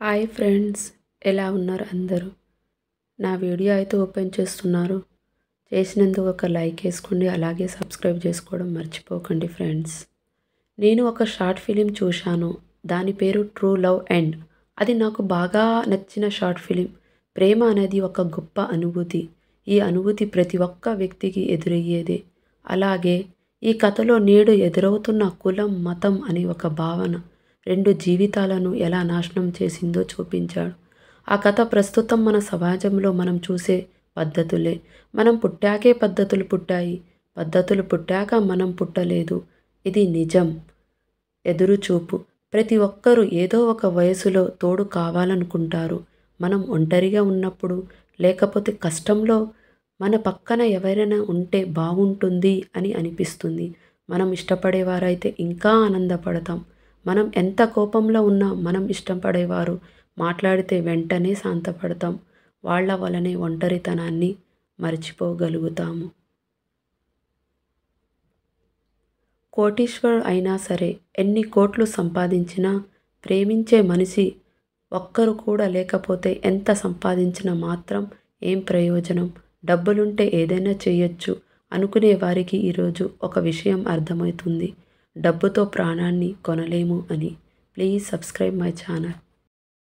Hi friends, ఎలా ఉన్నారు అందరూ? నా వీడియో అయితే ఓపెన్ చేస్తున్నారు. చేసినందుకు ఒక లైక్ వేసుకోండి, అలాగే సబ్స్క్రైబ్ చేసుకోవడం మర్చిపోకండి ఫ్రెండ్స్. నేను ఒక షార్ట్ ఫిలిం చూశాను. దాని పేరు ట్రూ లవ్ ఎండ్. అది నాకు బాగా నచ్చిన షార్ట్ ఫిలిం. ప్రేమ అనేది ఒక గొప్ప అనుభూతి. ఈ అనుభూతి ప్రతి ఒక్క వ్యక్తికి ఎదురయ్యేదే. అలాగే ఈ కథలో నేడు ఎదురవుతున్న కులం, మతం అనే ఒక భావన రెండు జీవితాలను ఎలా నాశనం చేసిందో చూపించాడు. ఆ కథ ప్రస్తుతం మన సమాజంలో మనం చూసే పద్ధతులే. మనం పుట్టాకే పద్ధతులు పుట్టాయి, పద్ధతులు పుట్టాక మనం పుట్టలేదు. ఇది నిజం. ఎదురుచూపు. ప్రతి ఒక్కరూ ఏదో ఒక వయసులో తోడు కావాలనుకుంటారు. మనం ఒంటరిగా ఉన్నప్పుడు, లేకపోతే కష్టంలో మన పక్కన ఎవరైనా ఉంటే బాగుంటుంది అని అనిపిస్తుంది. మనం ఇష్టపడేవారైతే ఇంకా ఆనందపడతాం. మనం ఎంత కోపంలో ఉన్నా మనం ఇష్టపడేవారు మాట్లాడితే వెంటనే శాంతపడతాం. వాళ్ళ వలనే ఒంటరితనాన్ని మర్చిపోగలుగుతాము. కోటీశ్వరుడు అయినా సరే, ఎన్ని కోట్లు సంపాదించినా, ప్రేమించే మనిషి ఒక్కరు కూడా లేకపోతే ఎంత సంపాదించినా మాత్రం ఏం ప్రయోజనం? డబ్బులుంటే ఏదైనా చేయొచ్చు అనుకునే వారికి ఈరోజు ఒక విషయం అర్థమవుతుంది. డబ్బుతో ప్రాణాన్ని కొనలేము అని. Please subscribe my channel.